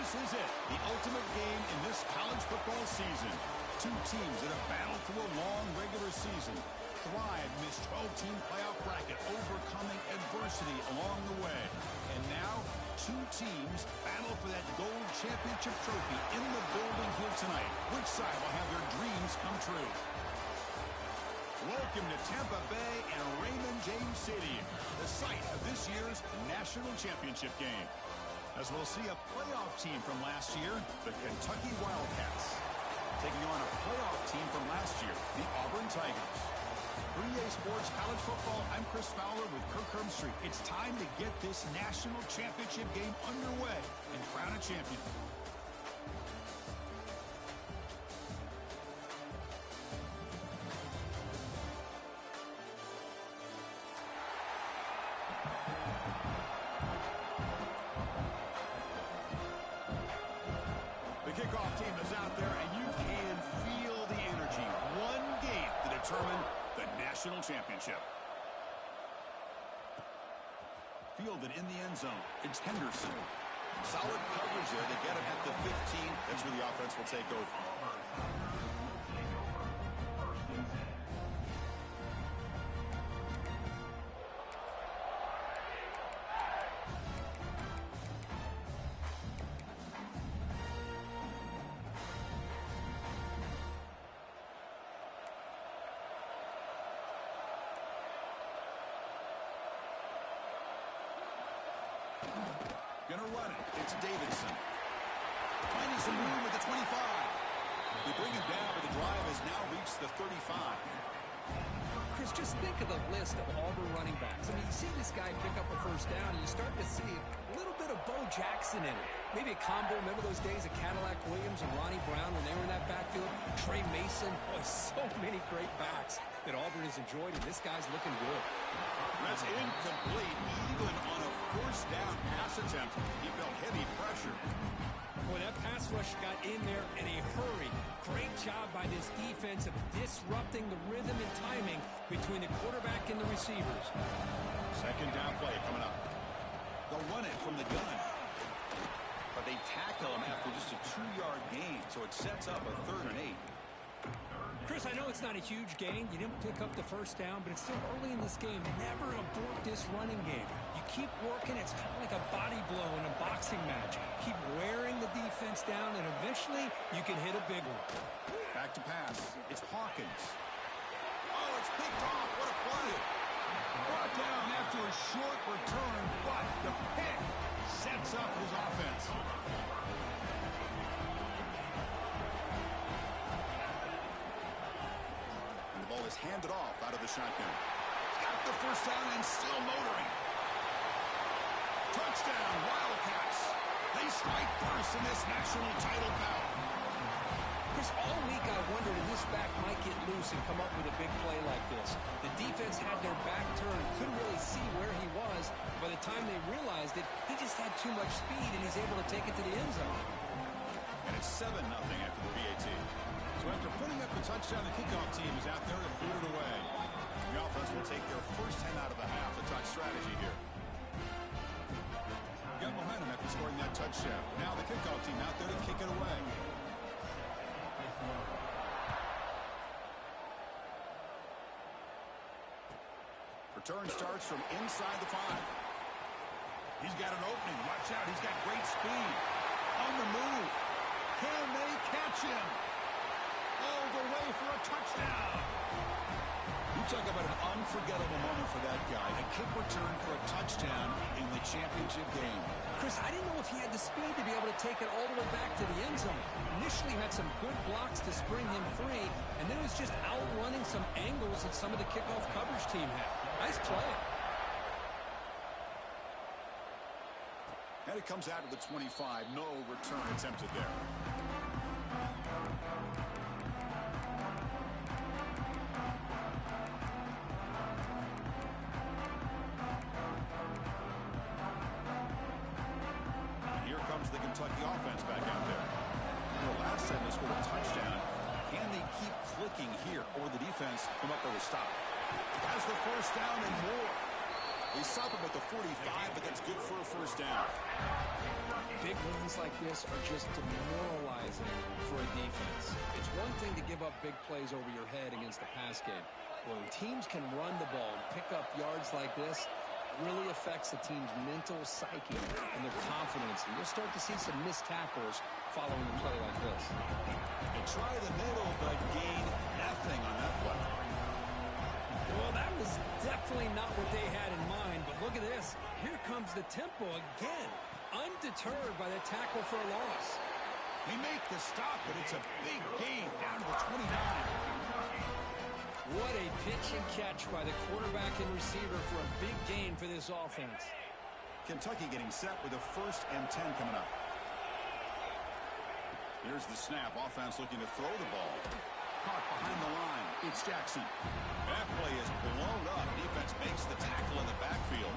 This is it, the ultimate game in this college football season. Two teams that have battled through a long regular season, thrived in this 12-team playoff bracket, overcoming adversity along the way. And now, two teams battle for that gold championship trophy in the building here tonight. Which side will have their dreams come true? Welcome to Tampa Bay and Raymond James Stadium, the site of this year's national championship game. As we'll see a playoff team from last year, the Kentucky Wildcats, taking on a playoff team from last year, the Auburn Tigers. For EA Sports College Football, I'm Chris Fowler with Kirk Herbstreit. It's time to get this national championship game underway and crown a champion. Kickoff team is out there, and you can feel the energy. One game to determine the national championship. Fielded in the end zone. It's Henderson. Solid coverage there. They get him at the 15. That's where the offense will take over. Gonna run it. It's Davidson. Finding some room at the 25. We bring him down, but the drive has now reached the 35. Chris, just think of the list of Auburn running backs. I mean, you see this guy pick up a first down, and you start to see a little bit of Bo Jackson in it. Maybe a combo. Remember those days of Cadillac Williams and Ronnie Brown when they were in that backfield? Trey Mason. Boy, so many great backs that Auburn has enjoyed, and this guy's looking good. That's incomplete, even on a first down pass attempt. He felt heavy pressure. Boy, that pass rush got in there in a hurry. Great job by this defense of disrupting the rhythm and timing between the quarterback and the receivers. Second down play coming up. They'll run it from the gun. But they tackle him after just a 2-yard gain, so it sets up a 3rd and 8. Chris, I know it's not a huge gain. You didn't pick up the first down, but it's still early in this game. Never abort this running game. You keep working. It's kind of like a body blow in a boxing match. Keep wearing the defense down, and eventually you can hit a big one. Back to pass. It's Hawkins. Oh, it's picked off. What a play. Brought down after a short return, but the pick sets up his offense. Is handed off out of the shotgun. Got the first down and still motoring. Touchdown, Wildcats. They strike first in this national title bout. Chris, all week I wondered if this back might get loose and come up with a big play like this. The defense had their back turned, couldn't really see where he was. By the time they realized it, he just had too much speed, and he's able to take it to the end zone. And it's 7-0 after the PAT. So after putting up the touchdown, the kickoff team is out there to boot it away. The offense will take their first 10 out of the half. The touch strategy here. Got momentum after scoring that touchdown. Now the kickoff team out there to kick it away. Return starts from inside the 5. He's got an opening. Watch out. He's got great speed. On the move. Can they catch him? All the way for a touchdown. You talk about an unforgettable moment for that guy. A kick return for a touchdown in the championship game. Chris, I didn't know if he had the speed to be able to take it all the way back to the end zone. Initially had some good blocks to spring him free, and then it was just outrunning some angles that some of the kickoff coverage team had. Nice play. And it comes out to the 25. No return attempted there. The Kentucky offense back out there. The last time they scored a touchdown. Can they keep clicking here, or the defense come up with a stop? Has the first down and more. They stop him at the 45, but that's good for a first down. Big runs like this are just demoralizing for a defense. It's one thing to give up big plays over your head against the pass game. When teams can run the ball and pick up yards like this, it really affects the team's mental psyche and their confidence. And you'll start to see some missed tackles following a play like this. They try the middle, but gain nothing on that play. Well, that was definitely not what they had in mind, but look at this. Here comes the tempo again, undeterred by the tackle for a loss. They make the stop, but it's a big gain down to the 29. What a pitch and catch by the quarterback and receiver for a big gain for this offense. Kentucky getting set with a 1st and 10 coming up. Here's the snap. Offense looking to throw the ball. Caught behind the line. It's Jackson. That play is blown up. Defense makes the tackle in the backfield.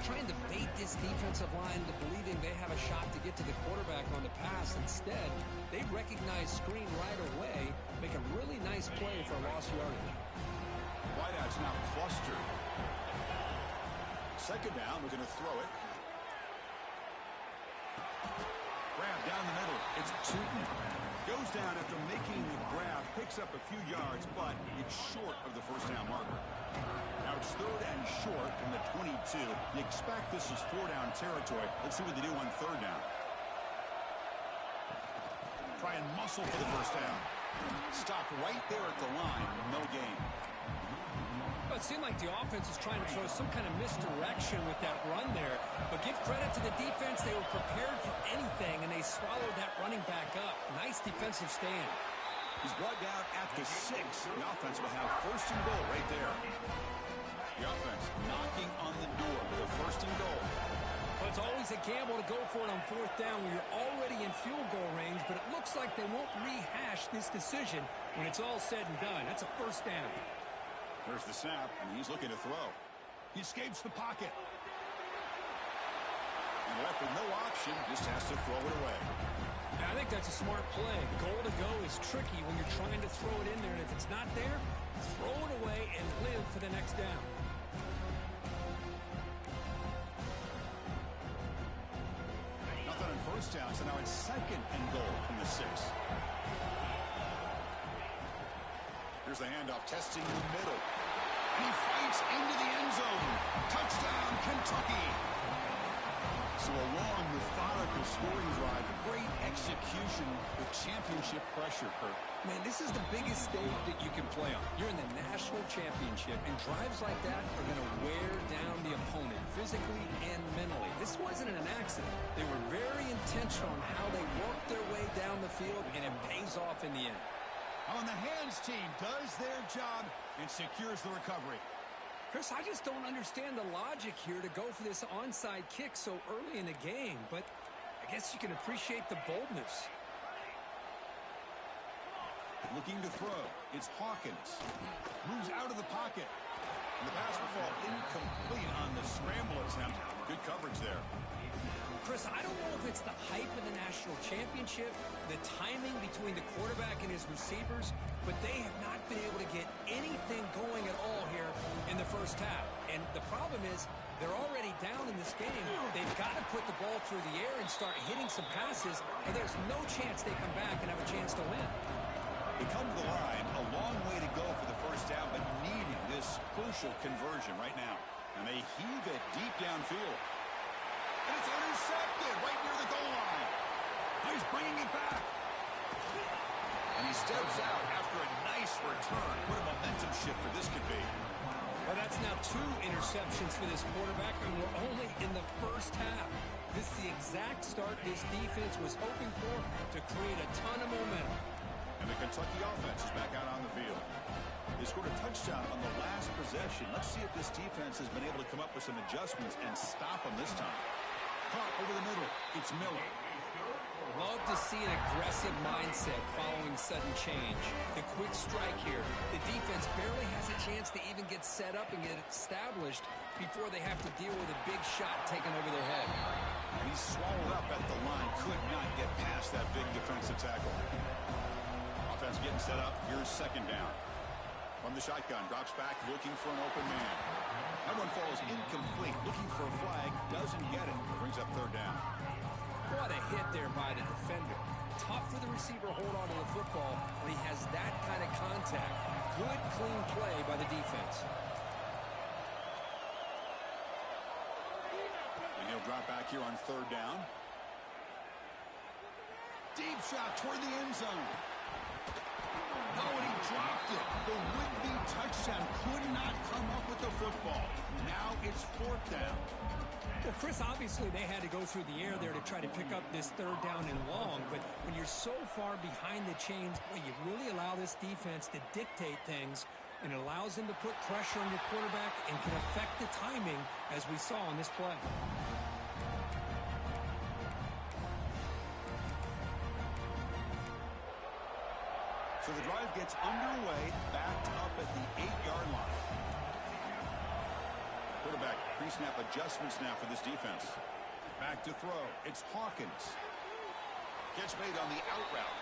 Trying to bait this defensive line to believing they have a shot to get to the quarterback on the pass. Instead, they recognize screen right away, make a really nice play for a lost yardage. Wideout's now clustered. 2nd down, we're going to throw it. Grab down the middle. It's Tootin. Goes down after making the grab, picks up a few yards, but it's short of the first down marker. Now it's 3rd and short from the 22. You expect this is 4-down territory. Let's see what they do on 3rd down. Try and muscle for the first down. Stopped right there at the line. No gain. Well, it seemed like the offense was trying to throw some kind of misdirection with that run there. But give credit to the defense. They were prepared for anything, and they swallowed that running back up. Nice defensive stand. He's brought down at the 6. The offense will have 1st and goal right there. The offense knocking on the door with a 1st and goal. Well, it's always a gamble to go for it on 4th down when you're already in field goal range, but it looks like they won't rehash this decision when it's all said and done. That's a 1st down. There's the snap, and he's looking to throw. He escapes the pocket. And left with no option, just has to throw it away. I think that's a smart play. Goal to go is tricky when you're trying to throw it in there, and if it's not there, throw it away and live for the next down. Nothing on 1st down, so now it's 2nd and goal from the 6. Here's the handoff, testing in the middle. And he fights into the end zone. Touchdown, Kentucky. So a long, methodical scoring drive. Great execution with championship pressure, Kurt. Man, this is the biggest stage that you can play on. You're in the national championship, and drives like that are going to wear down the opponent physically and mentally. This wasn't an accident. They were very intentional on how they worked their way down the field, and it pays off in the end. On the hands team does their job and secures the recovery. Chris, I just don't understand the logic here to go for this onside kick so early in the game, but I guess you can appreciate the boldness. Looking to throw. It's Hawkins. Moves out of the pocket. And the pass will fall incomplete on the scramble attempt. Good coverage there. Chris, I don't know if it's the hype of the national championship, the timing between the quarterback and his receivers, but they have not been able to get anything going at all here in the first half. And the problem is they're already down in this game. They've got to put the ball through the air and start hitting some passes, or there's no chance they come back and have a chance to win. They come to the line, a long way to go for the first down, but needing this crucial conversion right now. And they heave it deep downfield. And it's intercepted right near the goal line. He's bringing it back. And he steps out after a nice return. What a momentum shift for this could be. Well, that's now 2 interceptions for this quarterback, and we're only in the first half. This is the exact start this defense was hoping for to create a ton of momentum. And the Kentucky offense is back out on the field. They scored a touchdown on the last possession. Let's see if this defense has been able to come up with some adjustments and stop them this time. Caught over the middle. It's Miller. Love to see an aggressive mindset following sudden change. The quick strike here. The defense barely has a chance to even get set up and get established before they have to deal with a big shot taken over their head. And he's swallowed up at the line. Could not get past that big defensive tackle. Offense getting set up. Here's 2nd down. From the shotgun, drops back, looking for an open man. That one falls incomplete, looking for a flag, doesn't get it. Brings up third down. What a hit there by the defender. Tough for the receiver to hold on to the football when he has that kind of contact. Good, clean play by the defense. And he'll drop back here on third down. Deep shot toward the end zone. Oh, and he dropped it. The would-be touchdown could not come up with the football. Now it's fourth down. Well, Chris, obviously they had to go through the air there to try to pick up this third down and long, but when you're so far behind the chains, boy, you really allow this defense to dictate things, and it allows them to put pressure on your quarterback and can affect the timing, as we saw on this play. So the drive gets underway, backed up at the 8-yard line. Quarterback pre-snap adjustments now for this defense. Back to throw. It's Hawkins. Catch made on the out route.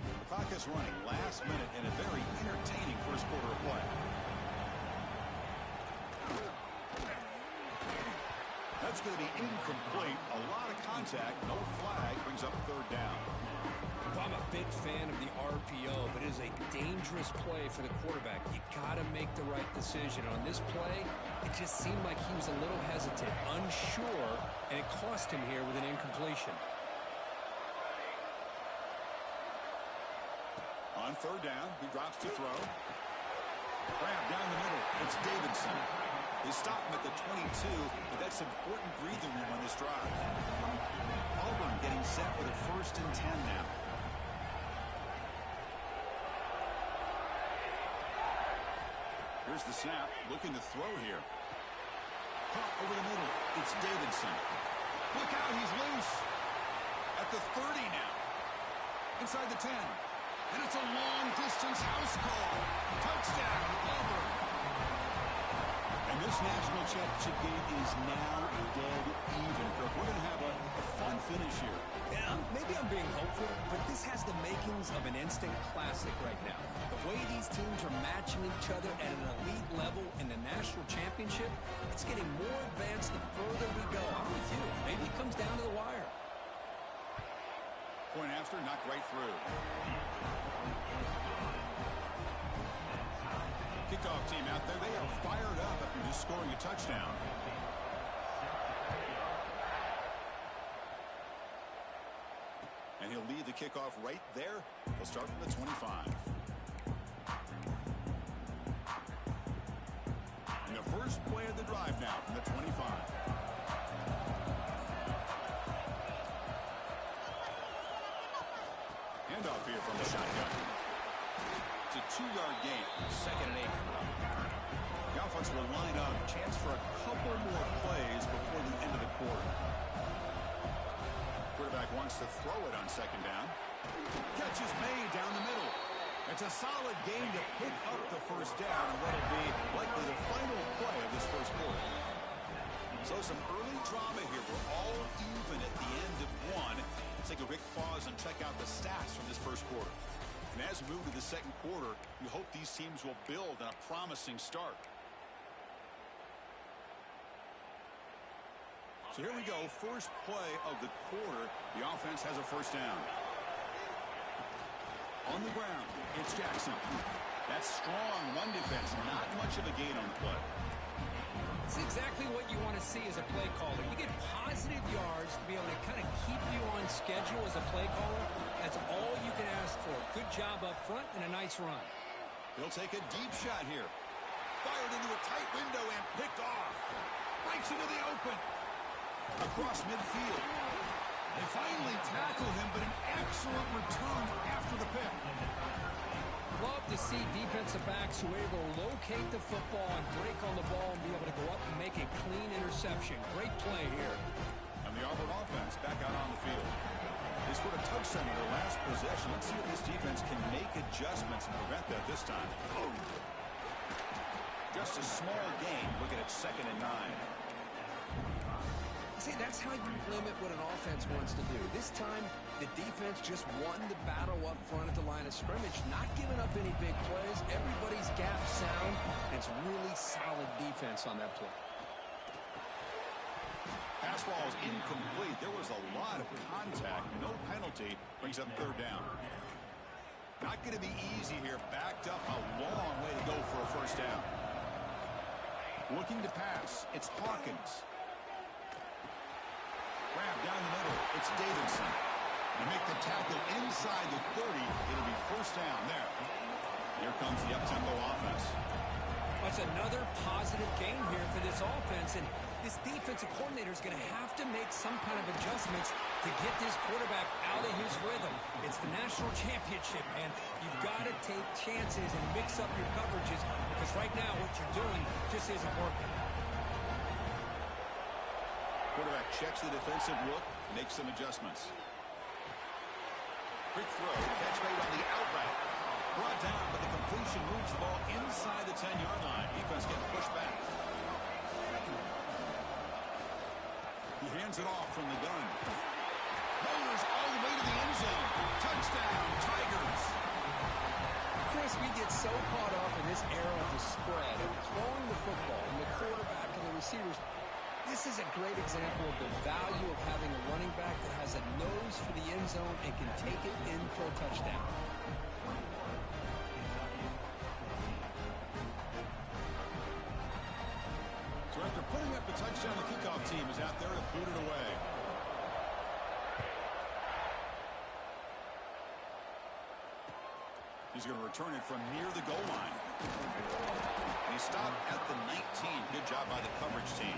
The clock is running. Last minute in a very entertaining first quarter of play. That's going to be incomplete. A lot of contact. No flag. Brings up third down. Well, I'm a big fan of the RPO, but it is a dangerous play for the quarterback. You got to make the right decision. On this play, it just seemed like he was a little hesitant, unsure, and it cost him here with an incompletion. On third down, he drops to throw. Grab down the middle. It's Davidson. They stop him at the 22, but that's important breathing room on this drive. Auburn getting set for the 1st and 10 now. Here's the snap, looking to throw here. Caught over the middle. It's Davidson. Look out, he's loose. At the 30 now. Inside the 10. And it's a long-distance house call. Touchdown, Auburn. And this national championship game is now dead even. We're going to have a fun finish here. Yeah, maybe I'm being hopeful, but this has the makings of an instant classic right now. The way these teams are matching each other at an elite level in the national championship, it's getting more advanced the further we go. I'm with you. Maybe it comes down to the wire. Point after, knocked right through. Kickoff team out there, they are fired up after just scoring a touchdown. And he'll lead the kickoff right there. He'll start from the 25. And the first play of the drive now from the 25. Handoff here from the shotgun. It's a 2-yard gain. 2nd and 8. The offense will line up. Chance for a couple more plays before the end of the quarter. Quarterback wants to throw it on 2nd down. Catch is made down the middle. It's a solid game to pick up the first down and what'll be likely the final play of this first quarter. So some early drama here. We're all even at the end of one. Let's take a quick pause and check out the stats from this first quarter. And as we move to the second quarter, we hope these teams will build on a promising start. So here we go, first play of the quarter. The offense has a first down. On the ground, it's Jackson. That's strong run defense, not much of a gain on the play. It's exactly what you want to see as a play caller. You get positive yards to be able to kind of keep you on schedule as a play caller. That's all you can ask for. Good job up front and a nice run. He'll take a deep shot here. Fired into a tight window and picked off. Breaks into the open. Across midfield. They finally tackle him, but an excellent return after the pick. Love to see defensive backs who are able to locate the football and break on the ball and be able to go up and make a clean interception. Great play here. And the Auburn offense back out on the field. They scored a touchdown in their last possession. Let's see if this defense can make adjustments and prevent that this time. Oh. Just a small gain. Looking at 2nd and 9. See, that's how you limit what an offense wants to do. This time, the defense just won the battle up front at the line of scrimmage, not giving up any big plays. Everybody's gap sound, and it's really solid defense on that play. Pass ball is incomplete. There was a lot of contact. No penalty. Brings up 3rd down. Not going to be easy here. Backed up a long way to go for a 1st down. Looking to pass. It's Hawkins. Grab down the middle. It's Davidson. You make the tackle inside the 30. It'll be 1st down there. Here comes the up-tempo offense. That's another positive game here for this offense, and this defensive coordinator is going to have to make some kind of adjustments to get this quarterback out of his rhythm. It's the national championship, man. You've got to take chances and mix up your coverages, because right now what you're doing just isn't working. Quarterback checks the defensive look, makes some adjustments. Quick throw, catch made on the out route. Brought down, but the completion moves the ball inside the 10-yard line. Defense getting pushed back. He hands it off from the gun. Bowlers all the way to the end zone. Touchdown, Tigers. Chris, we get so caught up in this era of the spread, of throwing the football, and the quarterback and the receivers. This is a great example of the value of having a running back that has a nose for the end zone and can take it in for a touchdown. So after putting up a touchdown, the kickoff team is out there to boot it away. He's going to return it from near the goal line. And he stopped at the 19. Good job by the coverage team.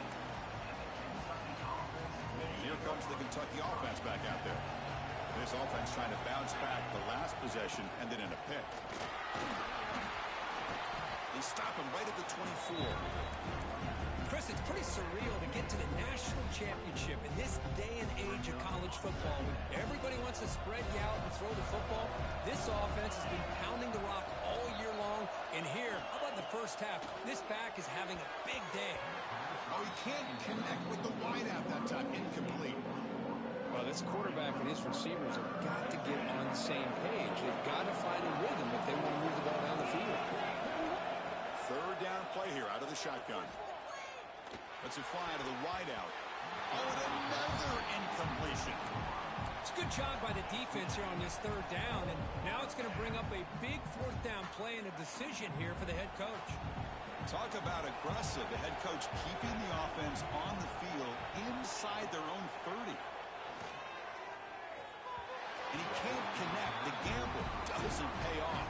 Here comes the Kentucky offense back out there. This offense trying to bounce back. The last possession ended in a pick. They stop him right at the 24. Chris, it's pretty surreal to get to the national championship in this day and age of college football. When everybody wants to spread you out and throw the football, this offense has been pounding the rock all year long. And here, how about the first half? This back is having a big day. Oh, he can't connect with the wideout that time. Incomplete. Well, this quarterback and his receivers have got to get on the same page. They've got to find a rhythm if they want to move the ball down the field. 3rd down play here out of the shotgun. Let's it fly to the wideout. Oh, and another incompletion. It's a good job by the defense here on this 3rd down, and now it's going to bring up a big 4th down play and a decision here for the head coach. Talk about aggressive. The head coach keeping the offense on the field inside their own 30. And he can't connect. The gamble doesn't pay off.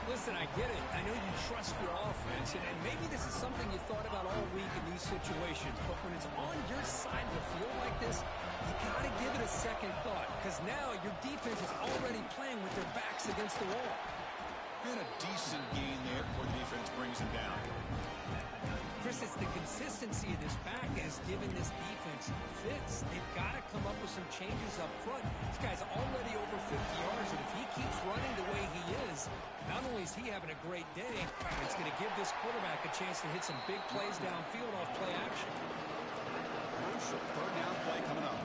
Listen, I get it. I know you trust your offense, and maybe this is something you thought about all week in these situations, but when it's on your side of the field like this, you got to give it a second thought, because now your defense is already playing with their backs against the wall. And a decent gain there before the defense brings him down. Chris, it's the consistency of this back that is giving this defense fits. They've got to come up with some changes up front. This guy's already over 50 yards, and if he keeps running the way he is, not only is he having a great day, it's going to give this quarterback a chance to hit some big plays downfield off play action. Crucial 3rd down play coming up.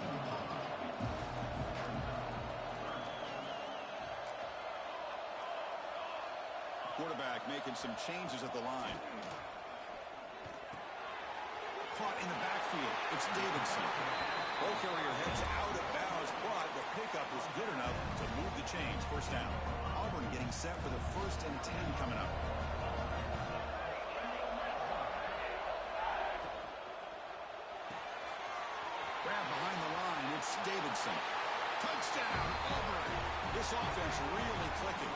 Quarterback making some changes at the line. Caught in the backfield. It's Davidson. Ball carrier heads out of bounds, but the pickup was good enough to move the chains. 1st down. Auburn getting set for the 1st and 10 coming up. Grab behind the line. It's Davidson. Touchdown, Auburn. This offense really clicking.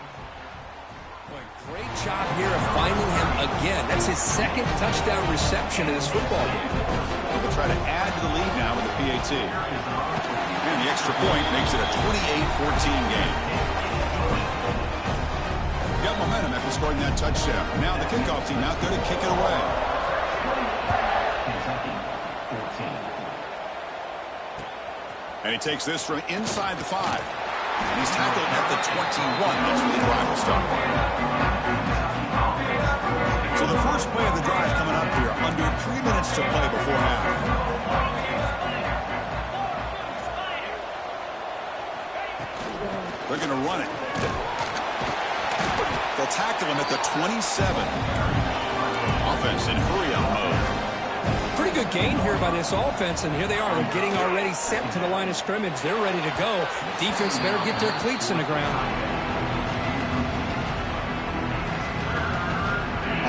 Boy, great job here of finding him again. That's his 2nd touchdown reception in this football game. They'll try to add to the lead now with the PAT. And the extra point makes it a 28-14 game. Got momentum after scoring that touchdown. Now the kickoff team out there to kick it away. And he takes this from inside the 5. And he's tackled at the 21. That's where the drive will start. So the first play of the They're going to run it. They'll tackle him at the 27. Offense in hurry-up mode. Pretty good gain here by this offense, and here they are. They're getting already set to the line of scrimmage. They're ready to go. Defense better get their cleats in the ground.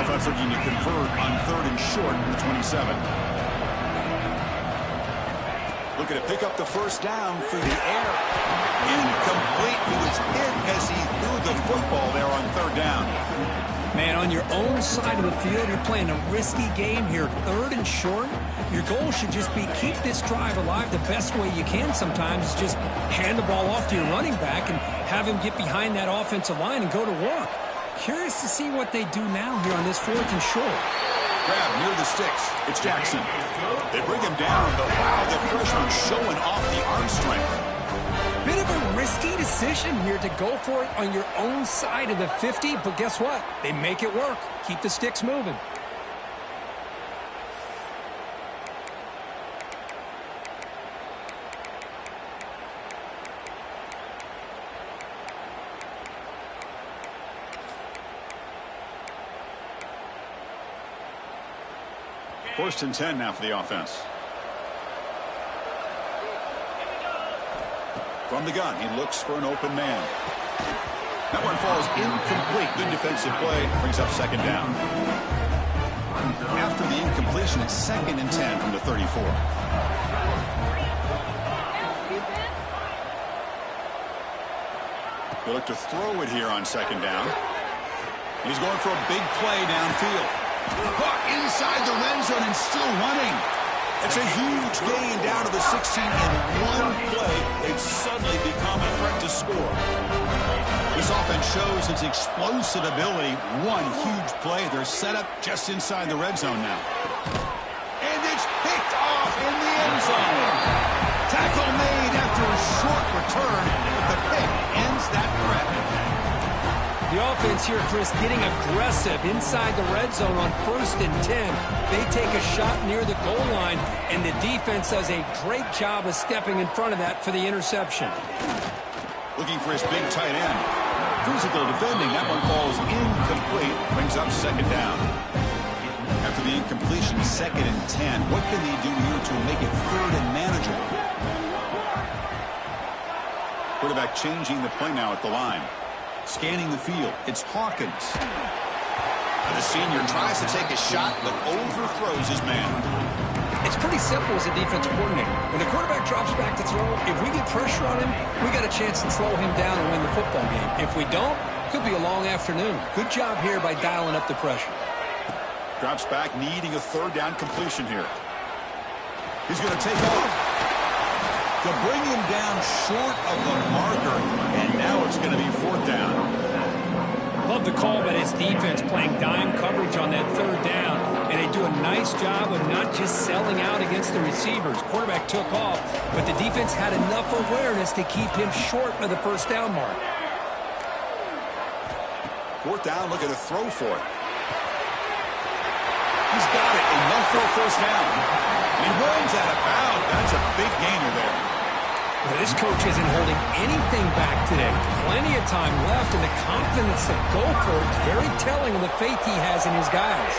Offense looking to convert on 3rd and short from the 27. Looking to pick up the first down through the air. Incomplete. He was hit as he threw the football there on 3rd down. Man, on your own side of the field, you're playing a risky game here. 3rd and short. Your goal should just be keep this drive alive the best way you can sometimes. Is just hand the ball off to your running back and have him get behind that offensive line and go to work. Curious to see what they do now here on this 4th and short. Grab near the sticks. It's Jackson. They bring him down, but wow, the freshman showing off the arm strength. Bit of a risky decision here to go for it on your own side of the 50, but guess what? They make it work. Keep the sticks moving. First and 10 now for the offense. From the gun, he looks for an open man. That one falls incomplete. Good defensive play. Brings up 2nd down. After the incompletion, it's 2nd and 10 from the 34. They look to throw it here on 2nd down. He's going for a big play downfield. Buck inside the red zone and still running. It's a huge gain down to the 16 in one play. They've suddenly become a threat to score. This offense shows its explosive ability. One huge play. They're set up just inside the red zone now. And it's picked off in the end zone. Tackle made after a short return, but the pick ends that threat. The offense here, Chris, getting aggressive inside the red zone on 1st and 10. They take a shot near the goal line, and the defense does a great job of stepping in front of that for the interception. Looking for his big tight end. Physical defending. That one falls incomplete. Brings up 2nd down. After the incompletion, 2nd and 10. What can they do here to make it 3rd and manageable? Quarterback changing the play now at the line. Scanning the field, it's Hawkins. The senior tries to take a shot, but overthrows his man. It's pretty simple as a defense coordinator. When the quarterback drops back to throw, if we get pressure on him, we got a chance to slow him down and win the football game. If we don't, could be a long afternoon. Good job here by dialing up the pressure. Drops back, needing a 3rd down completion here. He's going to take off. To bring him down short of the marker, and now it's going to be 4th down. Love the call by this defense playing dime coverage on that 3rd down, and they do a nice job of not just selling out against the receivers. Quarterback took off, but the defense had enough awareness to keep him short of the 1st down mark. 4th down, look at a throw for it. He's got it, enough for a 1st down. He runs out of bounds. That's a big gainer there. Well, this coach isn't holding anything back today. Plenty of time left, and the confidence to go for it is very telling of the faith he has in his guys.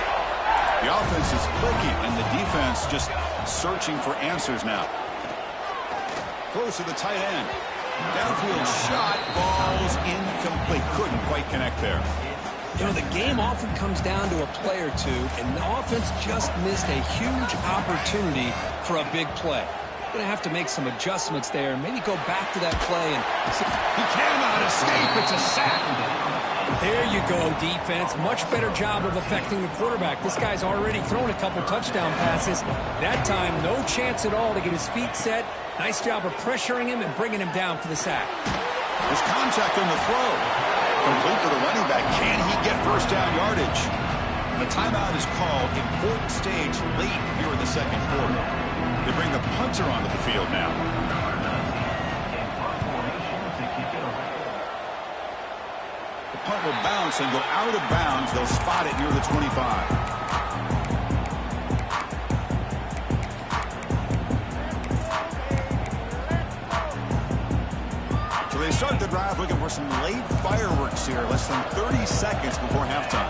The offense is clicking, and the defense just searching for answers now. Close to the tight end. Downfield shot, falls incomplete. Couldn't quite connect there. You know, the game often comes down to a play or two, and the offense just missed a huge opportunity for a big play. Going to have to make some adjustments there and maybe go back to that play. And he cannot escape. It's a sack. There you go, defense. Much better job of affecting the quarterback. This guy's already thrown a couple touchdown passes. That time, no chance at all to get his feet set. Nice job of pressuring him and bringing him down for the sack. There's contact on the throw. Complete to the running back. Can he get 1st down yardage? The timeout is called. Important stage late here in the 2nd quarter. They bring the punter onto the field now. The punt will bounce and go out of bounds. They'll spot it near the 25. they start the drive looking for some late fireworks here, less than 30 seconds before halftime.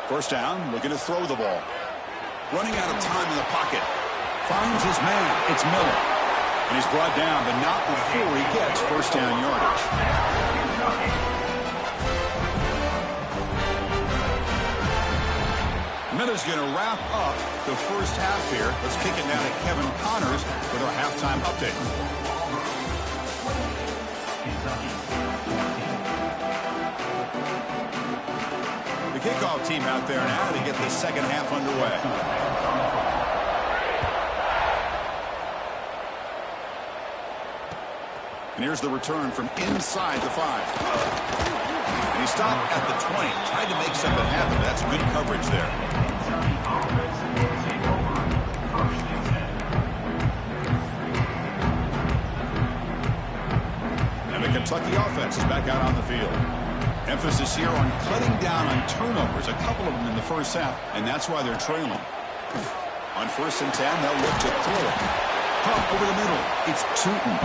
First down, looking to throw the ball. Running out of time in the pocket. Finds his man. It's Miller. And he's brought down, but not before he gets first down yardage. Miller's going to wrap up the first half here. Let's kick it down to Kevin Connors with our halftime update. The kickoff team out there now to get the second half underway. And here's the return from inside the 5. And he stopped at the 20. Tried to make something happen. That's good coverage there. And the Kentucky offense is back out on the field. Emphasis here on cutting down on turnovers, a couple of them in the first half, and that's why they're trailing. On 1st and 10, they'll look to throw it. Pump over the middle. It's Tootin.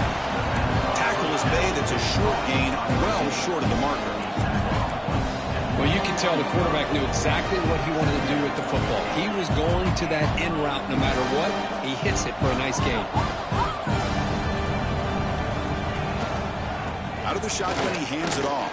Tackle is made. It's a short gain, well short of the marker. Well, you can tell the quarterback knew exactly what he wanted to do with the football. He was going to that in route no matter what. He hits it for a nice gain. Out of the shotgun, he hands it off.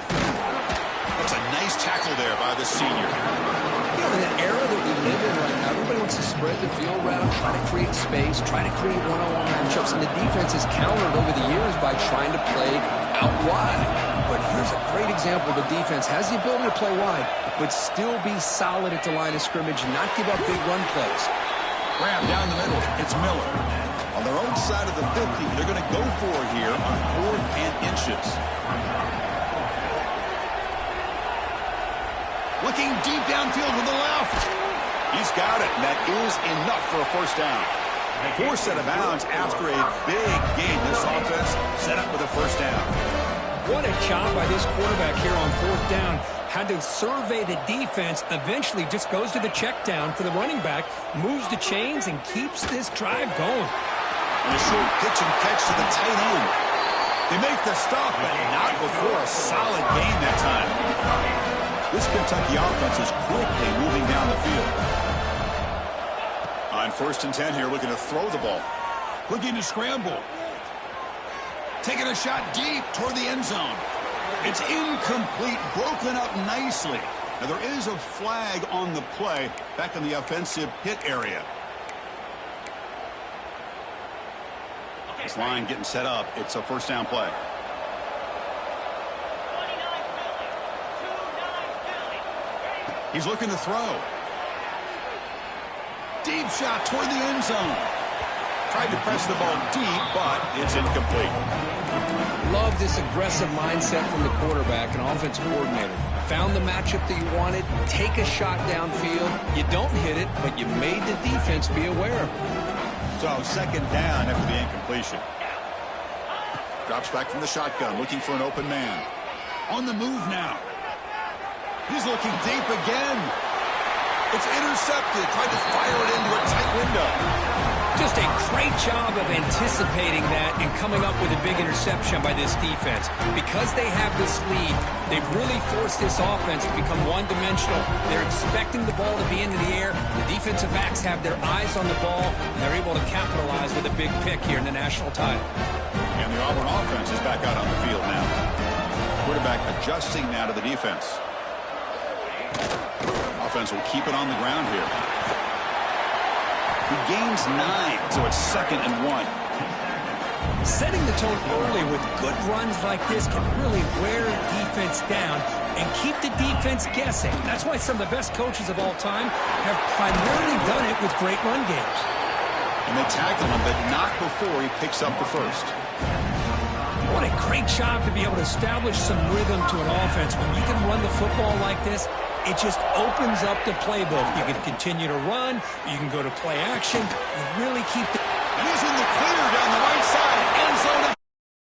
That's a nice tackle there by the senior. You know, in an era that we live in right now, everybody wants to spread the field around, try to create space, try to create one-on-one matchups, and the defense has countered over the years by trying to play out wide. But here's a great example. The defense has the ability to play wide, but still be solid at the line of scrimmage and not give up big run plays. Grab down the middle. It's Miller. On their own side of the 50, they're going to go for it here on 4th and inches. Looking deep downfield to the left. He's got it, and that is enough for a first down. 4 set of bounds after a big gain. This offense set up with a first down. What a job by this quarterback here on 4th down. Had to survey the defense, eventually just goes to the check down for the running back, moves the chains, and keeps this drive going. And a short pitch and catch to the tight end. They make the stop, but not before a solid gain that time. This Kentucky offense is quickly moving down the field. On 1st and 10 here, looking to throw the ball. Looking to scramble. Taking a shot deep toward the end zone. It's incomplete, broken up nicely. Now there is a flag on the play back in the offensive hit area. This line getting set up. It's a first down play. He's looking to throw. Deep shot toward the end zone. Tried to press the ball deep, but it's incomplete. Love this aggressive mindset from the quarterback and offensive coordinator. Found the matchup that you wanted, take a shot downfield. You don't hit it, but you made the defense be aware of it. So 2nd down after the incompletion. Drops back from the shotgun, looking for an open man. On the move now. He's looking deep again. It's intercepted. Tried to fire it into a tight window. Just a great job of anticipating that and coming up with a big interception by this defense. Because they have this lead, they've really forced this offense to become one-dimensional. They're expecting the ball to be into the air. The defensive backs have their eyes on the ball, and they're able to capitalize with a big pick here in the national title. And the Auburn offense is back out on the field now. Quarterback adjusting now to the defense. Offense will keep it on the ground here. He gains 9, so it's 2nd and 1. Setting the tone early with good runs like this can really wear defense down and keep the defense guessing. That's why some of the best coaches of all time have primarily done it with great run games. And they tackle him, but not before he picks up the first. What a great job to be able to establish some rhythm to an offense. When you can run the football like this, it just opens up the playbook. You can continue to run. You can go to play action. You really keep the